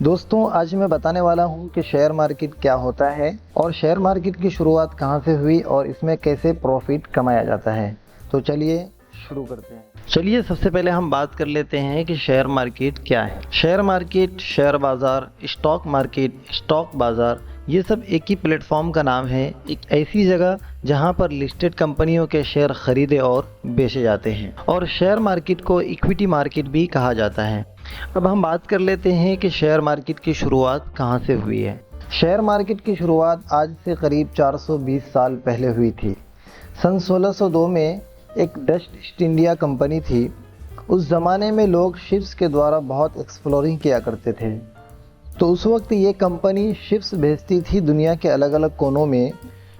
दोस्तों आज मैं बताने वाला हूं कि शेयर मार्केट क्या होता है और शेयर मार्केट की शुरुआत कहां से हुई और इसमें कैसे प्रॉफिट कमाया जाता है। तो चलिए शुरू करते हैं। चलिए सबसे पहले हम बात कर लेते हैं कि शेयर मार्केट क्या है। शेयर मार्केट, शेयर बाज़ार, स्टॉक मार्केट, स्टॉक बाज़ार, ये सब एक ही प्लेटफॉर्म का नाम है। एक ऐसी जगह जहां पर लिस्टेड कंपनियों के शेयर खरीदे और बेचे जाते हैं और शेयर मार्केट को इक्विटी मार्केट भी कहा जाता है। अब हम बात कर लेते हैं कि शेयर मार्केट की शुरुआत कहां से हुई है। शेयर मार्केट की शुरुआत आज से करीब 420 साल पहले हुई थी। सन 1602 में एक डच ईस्ट इंडिया कंपनी थी। उस ज़माने में लोग शिप्स के द्वारा बहुत एक्सप्लोरिंग किया करते थे, तो उस वक्त ये कंपनी शिप्स भेजती थी दुनिया के अलग अलग कोनों में,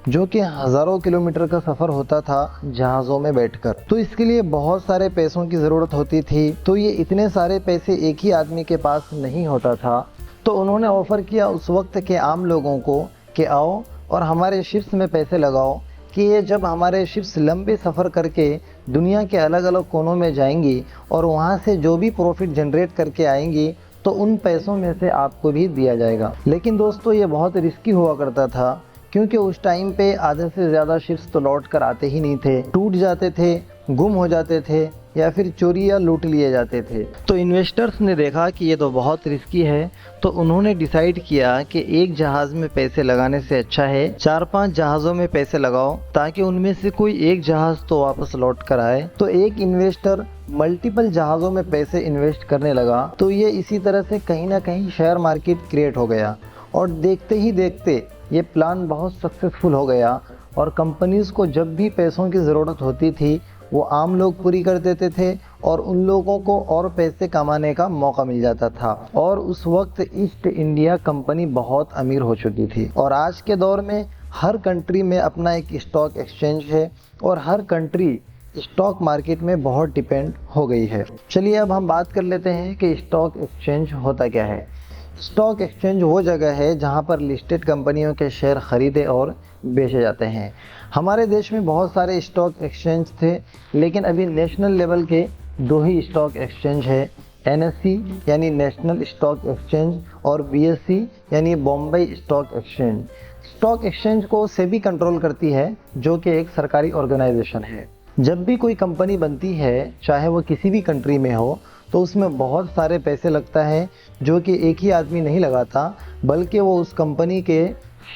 जो कि हज़ारों किलोमीटर का सफ़र होता था जहाज़ों में बैठकर। तो इसके लिए बहुत सारे पैसों की ज़रूरत होती थी, तो ये इतने सारे पैसे एक ही आदमी के पास नहीं होता था। तो उन्होंने ऑफ़र किया उस वक्त के आम लोगों को कि आओ और हमारे शिप्स में पैसे लगाओ, कि ये जब हमारे शिप्स लंबे सफ़र करके दुनिया के अलग अलग कोनों में जाएंगी और वहाँ से जो भी प्रॉफिट जनरेट करके आएंगी तो उन पैसों में से आपको भी दिया जाएगा। लेकिन दोस्तों ये बहुत रिस्की हुआ करता था, क्योंकि उस टाइम पे आधे से ज़्यादा शिप्स तो लौट कर आते ही नहीं थे, टूट जाते थे, गुम हो जाते थे या फिर चोरी या लूट लिए जाते थे। तो इन्वेस्टर्स ने देखा कि ये तो बहुत रिस्की है, तो उन्होंने डिसाइड किया कि एक जहाज़ में पैसे लगाने से अच्छा है 4-5 जहाज़ों में पैसे लगाओ, ताकि उनमें से कोई एक जहाज़ तो वापस लौट कर आए। तो एक इन्वेस्टर मल्टीपल जहाज़ों में पैसे इन्वेस्ट करने लगा। तो ये इसी तरह से कहीं ना कहीं शेयर मार्केट क्रिएट हो गया और देखते ही देखते ये प्लान बहुत सक्सेसफुल हो गया और कंपनीज़ को जब भी पैसों की ज़रूरत होती थी वो आम लोग पूरी कर देते थे और उन लोगों को और पैसे कमाने का मौका मिल जाता था। और उस वक्त ईस्ट इंडिया कंपनी बहुत अमीर हो चुकी थी। और आज के दौर में हर कंट्री में अपना एक स्टॉक एक्सचेंज है और हर कंट्री स्टॉक मार्केट में बहुत डिपेंड हो गई है। चलिए अब हम बात कर लेते हैं कि स्टॉक एक्सचेंज होता क्या है। स्टॉक एक्सचेंज वो जगह है जहां पर लिस्टेड कंपनियों के शेयर खरीदे और बेचे जाते हैं। हमारे देश में बहुत सारे स्टॉक एक्सचेंज थे, लेकिन अभी नेशनल लेवल के 2 ही स्टॉक एक्सचेंज है, NSE यानी नेशनल स्टॉक एक्सचेंज और BSE यानी Bombay stock exchange. Stock exchange को सेबी कंट्रोल करती है, जो कि एक सरकारी ऑर्गेनाइजेशन है। जब भी कोई कंपनी बनती है, चाहे वो किसी भी कंट्री में हो, तो उसमें बहुत सारे पैसे लगता है, जो कि एक ही आदमी नहीं लगाता, बल्कि वो उस कंपनी के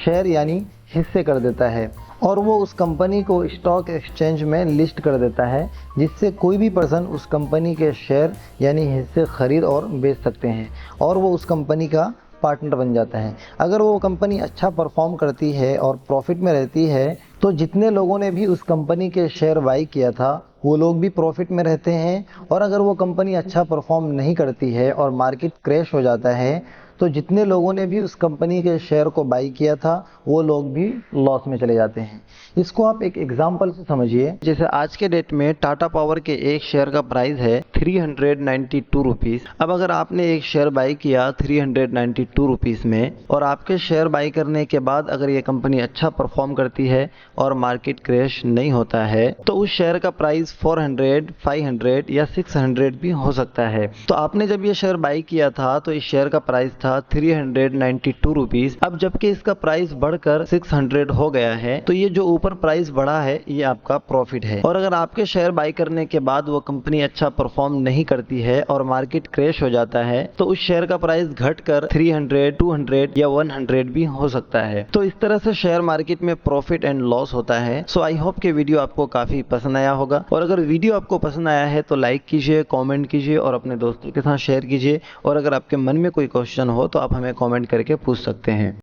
शेयर यानी हिस्से कर देता है और वो उस कंपनी को स्टॉक एक्सचेंज में लिस्ट कर देता है, जिससे कोई भी पर्सन उस कंपनी के शेयर यानी हिस्से खरीद और बेच सकते हैं और वो उस कंपनी का पार्टनर बन जाता है। अगर वो कंपनी अच्छा परफॉर्म करती है और प्रॉफिट में रहती है, तो जितने लोगों ने भी उस कंपनी के शेयर बाई किया था वो लोग भी प्रॉफिट में रहते हैं। और अगर वो कंपनी अच्छा परफॉर्म नहीं करती है और मार्केट क्रैश हो जाता है, तो जितने लोगों ने भी उस कंपनी के शेयर को बाई किया था वो लोग भी लॉस में चले जाते हैं। इसको आप एक एग्जांपल से समझिए। जैसे आज के डेट में टाटा पावर के एक शेयर का प्राइस है 392 रुपीज़। अब अगर आपने एक शेयर बाई किया 392 रुपीज़ में और आपके शेयर बाई करने के बाद अगर ये कंपनी अच्छा परफॉर्म करती है और मार्केट क्रैश नहीं होता है, तो उस शेयर का प्राइस 400, 500 या 600 भी हो सकता है। तो आपने जब ये शेयर बाई किया था तो इस शेयर का प्राइस था 392 रुपीज़। अब जबकि इसका प्राइस बढ़कर 600 हो गया है, तो ये जो ऊपर प्राइस बढ़ा है ये आपका प्रॉफिट है। और अगर आपके शेयर बाई करने के बाद वो कंपनी अच्छा परफॉर्म नहीं करती है और मार्केट क्रैश हो जाता है, तो उस शेयर का प्राइस घटकर 300, 200 या 100 भी हो सकता है। तो इस तरह से शेयर मार्केट में प्रॉफिट एंड लॉस होता है। सो आई होप कि वीडियो आपको काफी पसंद आया होगा और अगर वीडियो आपको पसंद आया है तो लाइक कीजिए, कमेंट कीजिए और अपने दोस्तों के साथ शेयर कीजिए। और अगर आपके मन में कोई क्वेश्चन हो तो आप हमें कमेंट करके पूछ सकते हैं।